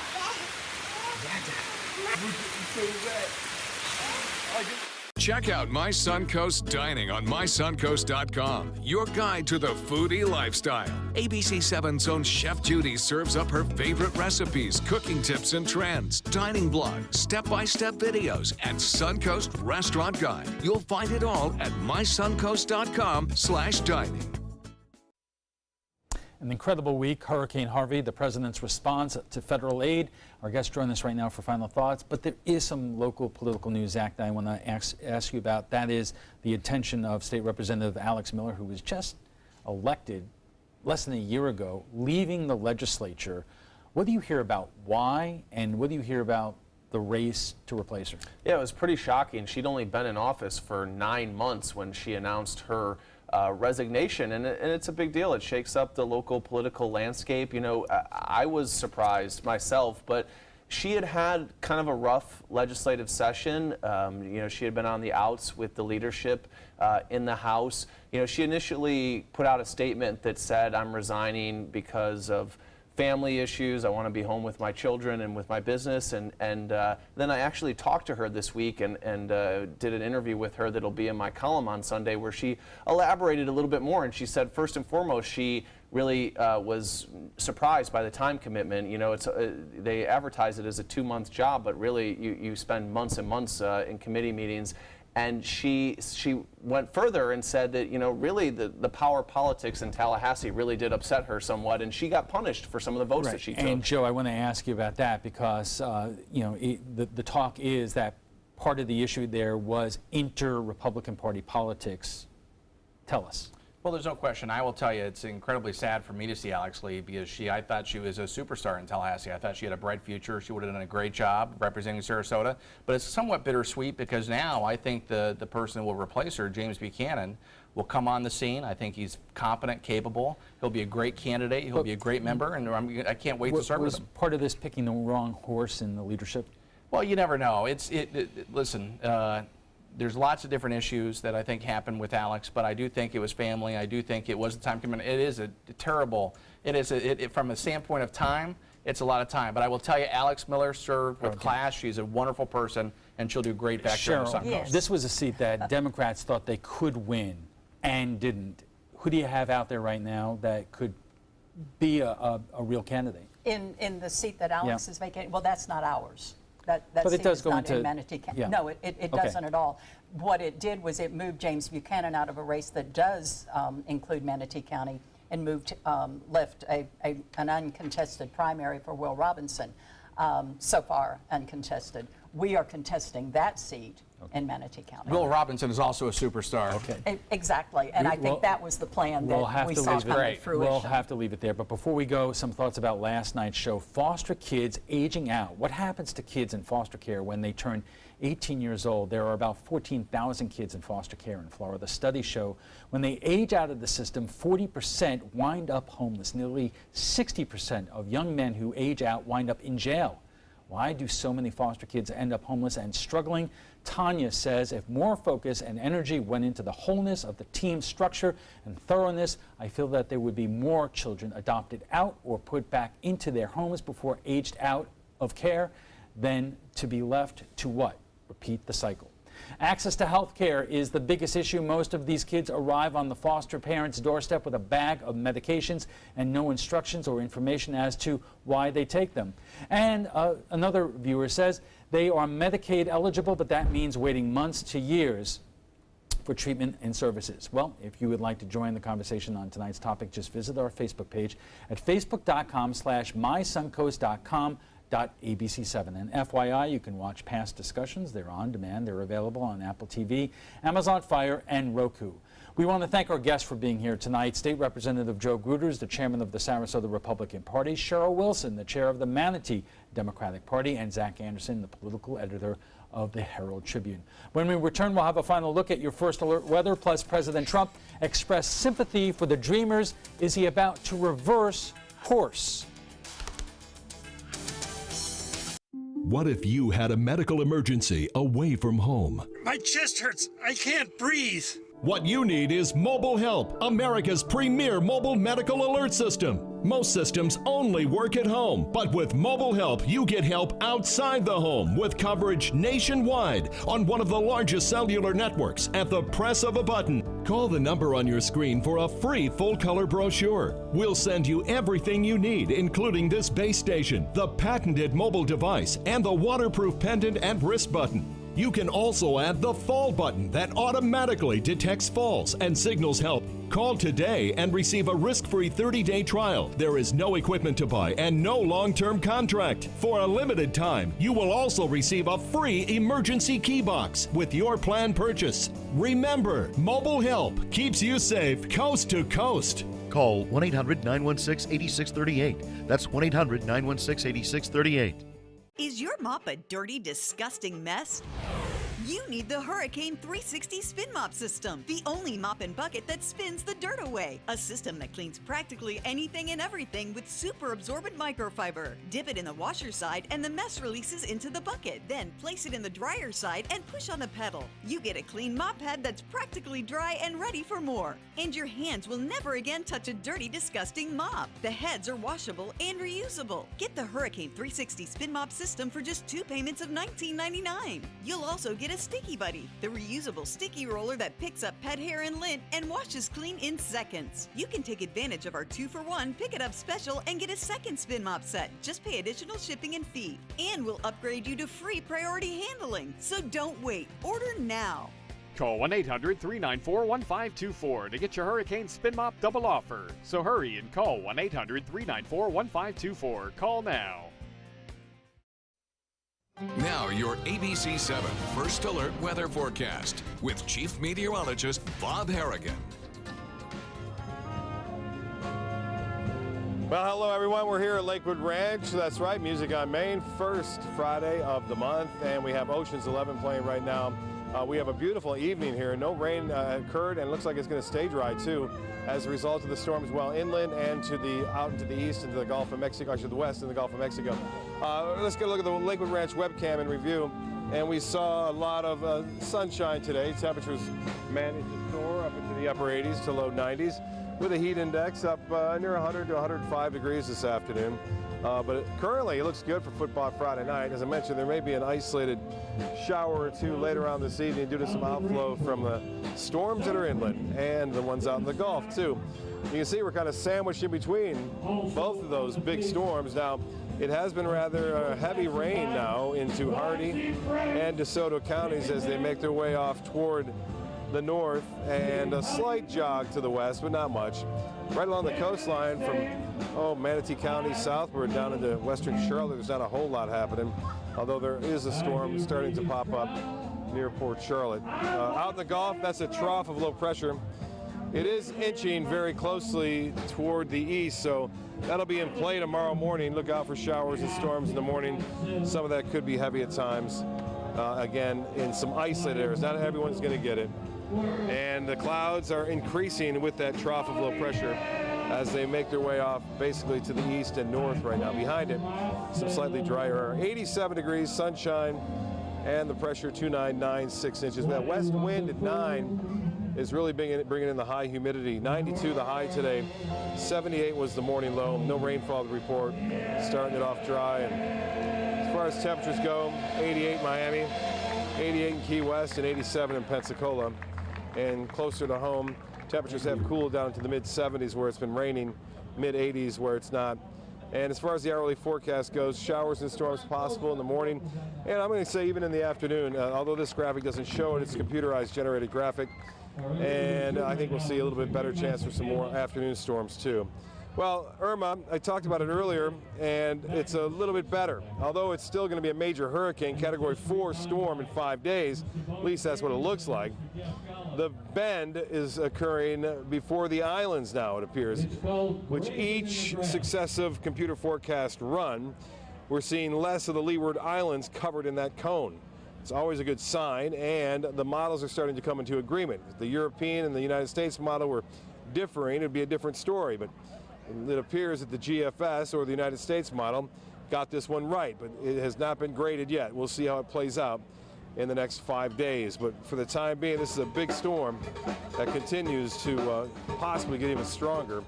So wet. Check out My Suncoast Dining on mysuncoast.com, your guide to the foodie lifestyle. ABC7's own Chef Judy serves up her favorite recipes, cooking tips and trends, dining blogs, step-by-step videos, and Suncoast Restaurant Guide. You'll find it all at mysuncoast.com/dining. An incredible week, Hurricane Harvey, the president's response to federal aid. Our guests join us right now for final thoughts, but there is some local political news, Zach, that I want to ask you about. That is the intention of State Representative Alex Miller, who was just elected less than a year ago, leaving the legislature. What do you hear about why, and what do you hear about the race to replace her? Yeah, it was pretty shocking. She'd only been in office for 9 months when she announced her resignation, and it's a big deal. It shakes up the local political landscape. You know, I was surprised myself, but she had had kind of a rough legislative session. You know, she had been on the outs with the leadership in the House. You know, she initially put out a statement that said, "I'm resigning because of family issues. I want to be home with my children and with my business." And then I actually talked to her this week and did an interview with her that'll be in my column on Sunday, where she elaborated a little bit more. And she said, first and foremost, she really was surprised by the time commitment. You know, it's they advertise it as a 2-month job, but really you spend months and months in committee meetings. And she went further and said that, you know, really the power politics in Tallahassee really did upset her somewhat, and she got punished for some of the votes that she took. And Joe, I want to ask you about that because, you know, the talk is that part of the issue there was inter-Republican Party politics. Tell us. Well, there's no question. I will tell you, it's incredibly sad for me to see Alex leave because I thought she was a superstar in Tallahassee. I thought she had a bright future. She would have done a great job representing Sarasota. But it's somewhat bittersweet because now I think the person who will replace her, James Buchanan, will come on the scene. I think he's competent, capable. He'll be a great candidate. He'll be a great member, and I can't wait to serve with him. Was part of this picking the wrong horse in the leadership? Well, you never know. Listen. There's lots of different issues that I think happened with Alex, but I do think it was family. I do think it was the time commitment. It is a terrible. From a standpoint of time, it's a lot of time. But I will tell you, Alex Miller served with class. She's a wonderful person, and she'll do great back there on the Suncoast. This was a seat that Democrats thought they could win and didn't. Who do you have out there right now that could be a real candidate? In the seat that Alex is vacating? Well, that's not ours. That but it does is go not into in Manatee County. Yeah. No, it doesn't at all. What it did was it moved James Buchanan out of a race that does include Manatee County and left an uncontested primary for Will Robinson, so far uncontested. we are contesting that seat in Manatee County. Will Robinson is also a superstar. Okay. Exactly, and I think that was the plan that we saw come to fruition. We'll have to leave it there. But before we go, some thoughts about last night's show. Foster kids aging out. What happens to kids in foster care when they turn 18 years old? There are about 14,000 kids in foster care in Florida. Studies show when they age out of the system, 40% wind up homeless. Nearly 60% of young men who age out wind up in jail. Why do so many foster kids end up homeless and struggling? Tanya says if more focus and energy went into the wholeness of the team structure and thoroughness, I feel that there would be more children adopted out or put back into their homes before aged out of care than to be left to what? Repeat the cycle. Access to health care is the biggest issue. Most of these kids arrive on the foster parents' doorstep with a bag of medications and no instructions or information as to why they take them. And another viewer says they are Medicaid eligible, but that means waiting months to years for treatment and services. Well, if you would like to join the conversation on tonight's topic, just visit our Facebook page at facebook.com/mysuncoast.com/ABC7. And FYI, you can watch past discussions. They're on demand. They're available on Apple TV, Amazon Fire, and Roku. We want to thank our guests for being here tonight. State Representative Joe Gruters, the chairman of the Sarasota Republican Party, Cheryl Wilson, the chair of the Manatee Democratic Party, and Zach Anderson, the political editor of the Herald Tribune. When we return, we'll have a final look at your first alert weather, plus President Trump expressed sympathy for the Dreamers. Is he about to reverse course? What if you had a medical emergency away from home? My chest hurts. I can't breathe. What you need is Mobile Help, America's premier mobile medical alert system. Most systems only work at home, but with Mobile Help, you get help outside the home with coverage nationwide on one of the largest cellular networks at the press of a button. Call the number on your screen for a free full-color brochure. We'll send you everything you need, including this base station, the patented mobile device, and the waterproof pendant and wrist button. You can also add the fall button that automatically detects falls and signals help. Call today and receive a risk-free 30-day trial. There is no equipment to buy and no long-term contract. For a limited time, you will also receive a free emergency key box with your plan purchase. Remember, Mobile Help keeps you safe coast to coast. Call 1-800-916-8638. That's 1-800-916-8638. Is your mop a dirty, disgusting mess? You need the Hurricane 360 Spin Mop System, the only mop and bucket that spins the dirt away. A system that cleans practically anything and everything with super absorbent microfiber. Dip it in the washer side and the mess releases into the bucket. Then place it in the dryer side and push on the pedal. You get a clean mop head that's practically dry and ready for more. And your hands will never again touch a dirty, disgusting mop. The heads are washable and reusable. Get the Hurricane 360 Spin Mop System for just 2 payments of $19.99. You'll also get a Sticky Buddy, the reusable sticky roller that picks up pet hair and lint and washes clean in seconds. You can take advantage of our 2-for-1 Pick It Up special and get a second spin mop set. Just pay additional shipping and fee. And we'll upgrade you to free priority handling. So don't wait. Order now. Call 1-800-394-1524 to get your Hurricane Spin Mop double offer. So hurry and call 1-800-394-1524. Call now. Now your ABC7 First Alert Weather Forecast with Chief Meteorologist Bob Harrigan. Well, hello everyone. We're here at Lakewood Ranch. That's right, Music on Main, first Friday of the month, and we have Ocean's 11 playing right now. We have a beautiful evening here. No rain occurred, and it looks like it's going to stay dry too, as a result of the storms well inland and out into the east into the Gulf of Mexico, actually the west in the Gulf of Mexico. Let's get a look at the Lakewood Ranch webcam and review. And we saw a lot of sunshine today. Temperatures managed to soar up into the upper 80s to low 90s, with a heat index up near 100 to 105 degrees this afternoon. But currently, it looks good for Football Friday night. As I mentioned, there may be an isolated shower or two later on this evening due to some outflow from the storms that are inland and the ones out in the Gulf, too. You can see we're kind of sandwiched in between both of those big storms. Now, it has been rather heavy rain now into Hardee and DeSoto counties as they make their way off toward the north and a slight jog to the west, but not much. Right along the coastline from Manatee County southward down into western Charlotte, there's not a whole lot happening, although there is a storm starting to pop up near Port Charlotte. Out in the Gulf, that's a trough of low pressure. It is inching very closely toward the east, so that'll be in play tomorrow morning. Look out for showers and storms in the morning. Some of that could be heavy at times. Again, in some isolated areas. Not everyone's going to get it. And the clouds are increasing with that trough of low pressure as they make their way off basically to the east and north right now. Behind it, some slightly drier air. 87 degrees, sunshine, and the pressure 2.996 inches. That west wind at 9 is really bringing in the high humidity. 92 the high today. 78 was the morning low. No rainfall to report. Starting it off dry. And as far as temperatures go, 88 Miami, 88 in Key West, and 87 in Pensacola. And closer to home, temperatures have cooled down to the mid-70s where it's been raining, mid-80s where it's not. And as far as the hourly forecast goes, showers and storms possible in the morning, and I'm going to say even in the afternoon, although this graphic doesn't show it, it's a computerized generated graphic, and I think we'll see a little bit better chance for some more afternoon storms too. Well, Irma, I talked about it earlier, and it's a little bit better. Although it's still going to be a major hurricane, Category 4 storm in 5 days, at least that's what it looks like. The bend is occurring before the islands now, it appears. Which each successive computer forecast run, we're seeing less of the Leeward Islands covered in that cone. It's always a good sign, and the models are starting to come into agreement. If the European and the United States model were differing, it'd be a different story. But it appears that the GFS, or the United States model, got this one right, but it has not been graded yet. We'll see how it plays out in the next 5 days. But for the time being, this is a big storm that continues to possibly get even stronger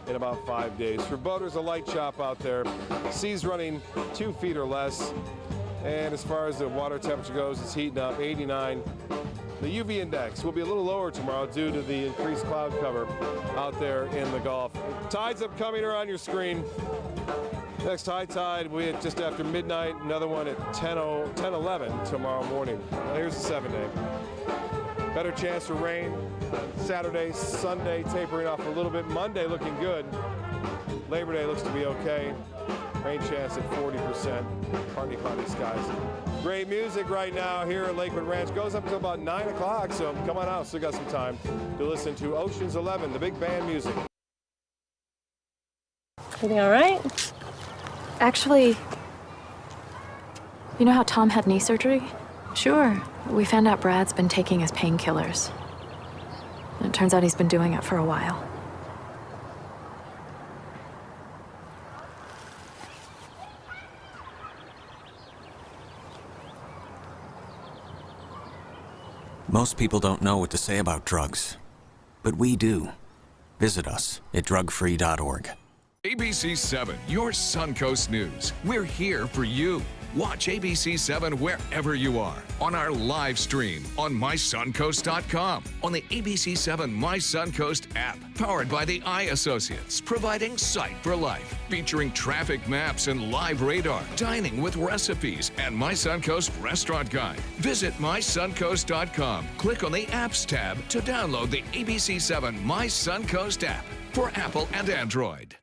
in about 5 days. For boaters, a light chop out there. Seas running 2 feet or less. And as far as the water temperature goes, it's heating up, 89. The UV index will be a little lower tomorrow due to the increased cloud cover out there in the Gulf. Tides upcoming are on your screen. Next high tide will be at just after midnight. Another one at 10:11 tomorrow morning. Here's the 7-day. Better chance for rain. Saturday, Sunday tapering off a little bit. Monday looking good. Labor Day looks to be okay. Rain chance at 40%. Partly cloudy skies. Great music right now here at Lakewood Ranch. Goes up until about 9 o'clock, so come on out. Still got some time to listen to Ocean's 11, the big band music. Everything all right? Actually, you know how Tom had knee surgery? Sure. We found out Brad's been taking his painkillers. And it turns out he's been doing it for a while. Most people don't know what to say about drugs, but we do. Visit us at drugfree.org. ABC7, your Suncoast News. We're here for you. Watch ABC7 wherever you are, on our live stream, on mysuncoast.com, on the ABC7 My Suncoast app, powered by the Eye Associates, providing sight for life, featuring traffic maps and live radar, dining with recipes, and My Suncoast Restaurant Guide. Visit mysuncoast.com. Click on the Apps tab to download the ABC7 My Suncoast app for Apple and Android.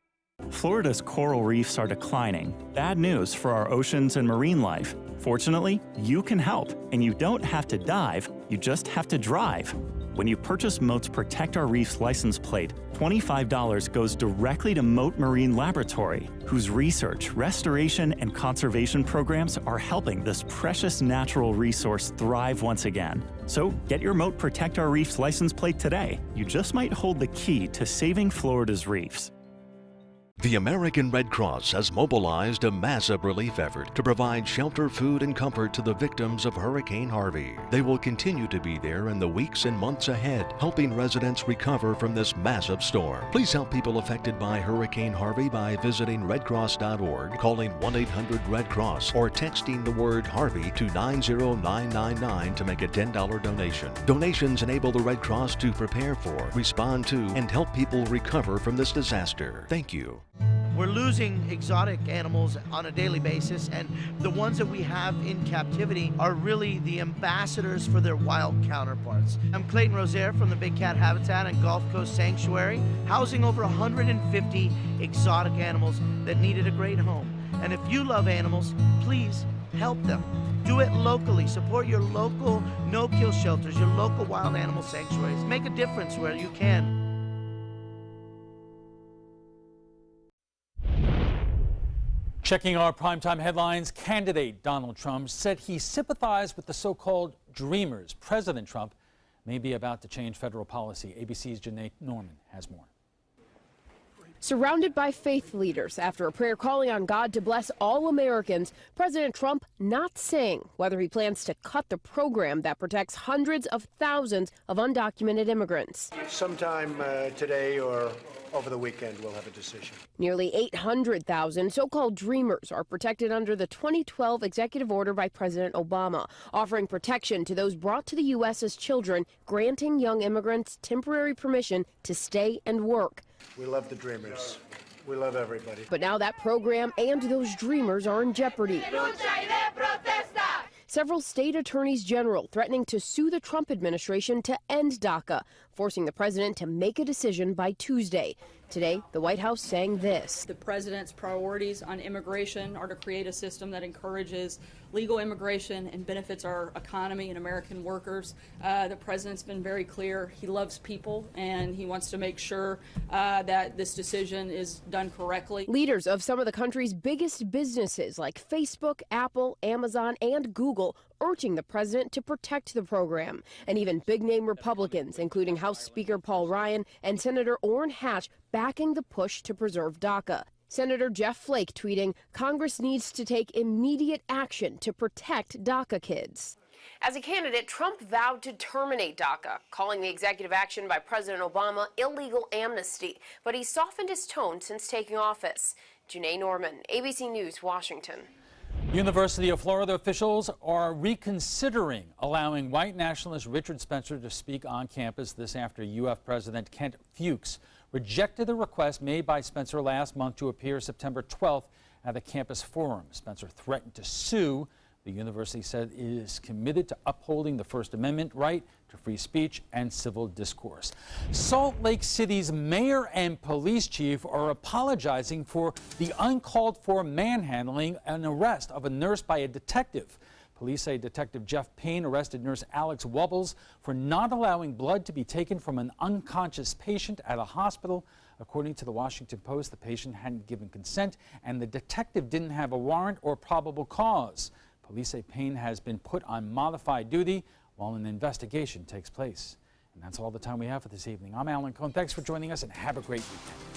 Florida's coral reefs are declining. Bad news for our oceans and marine life. Fortunately, you can help, and you don't have to dive, you just have to drive. When you purchase Moat's Protect Our Reefs license plate, $25 goes directly to Moat Marine Laboratory, whose research, restoration, and conservation programs are helping this precious natural resource thrive once again. So get your Moat Protect Our Reefs license plate today. You just might hold the key to saving Florida's reefs. The American Red Cross has mobilized a massive relief effort to provide shelter, food, and comfort to the victims of Hurricane Harvey. They will continue to be there in the weeks and months ahead, helping residents recover from this massive storm. Please help people affected by Hurricane Harvey by visiting redcross.org, calling 1-800-RED-CROSS, or texting the word Harvey to 90999 to make a $10 donation. Donations enable the Red Cross to prepare for, respond to, and help people recover from this disaster. Thank you. We're losing exotic animals on a daily basis, and the ones that we have in captivity are really the ambassadors for their wild counterparts. I'm Clayton Rozier from the Big Cat Habitat and Gulf Coast Sanctuary, housing over 150 exotic animals that needed a great home. And if you love animals, please help them. Do it locally. Support your local no-kill shelters, your local wild animal sanctuaries. Make a difference where you can. Checking our primetime headlines, candidate Donald Trump said he sympathized with the so-called Dreamers. President Trump may be about to change federal policy. ABC's Janae Norman has more. Surrounded by faith leaders after a prayer calling on God to bless all Americans, President Trump not saying whether he plans to cut the program that protects hundreds of thousands of undocumented immigrants. Sometime today or over the weekend, we'll have a decision. Nearly 800,000 so-called Dreamers are protected under the 2012 executive order by President Obama, offering protection to those brought to the U.S. as children, granting young immigrants temporary permission to stay and work. We love the Dreamers. We love everybody. But now that program and those Dreamers are in jeopardy. Several state attorneys general threatening to sue the Trump administration to end DACA, forcing the president to make a decision by Tuesday. Today, the White House saying this. The president's priorities on immigration are to create a system that encourages legal immigration and benefits our economy and American workers. The president's been very clear. He loves people, and he wants to make sure that this decision is done correctly. Leaders of some of the country's biggest businesses like Facebook, Apple, Amazon, and Google urging the president to protect the program. And even big-name Republicans, including House Speaker Paul Ryan and Senator Orrin Hatch, backing the push to preserve DACA. Senator Jeff Flake tweeting, Congress needs to take immediate action to protect DACA kids. As a candidate, Trump vowed to terminate DACA, calling the executive action by President Obama illegal amnesty. But he softened his tone since taking office. Janae Norman, ABC News, Washington. University of Florida officials are reconsidering allowing white nationalist Richard Spencer to speak on campus. This after UF President Kent Fuchs rejected the request made by Spencer last month to appear September 12th at the campus forum. Spencer threatened to sue. The university said it is committed to upholding the First Amendment right to free speech and civil discourse. Salt Lake City's mayor and police chief are apologizing for the uncalled for manhandling and arrest of a nurse by a detective. Police say Detective Jeff Payne arrested nurse Alex Wubbles for not allowing blood to be taken from an unconscious patient at a hospital. According to the Washington Post, the patient hadn't given consent and the detective didn't have a warrant or probable cause. Police say Payne has been put on modified duty while an investigation takes place. And that's all the time we have for this evening. I'm Alan Cohn. Thanks for joining us and have a great weekend.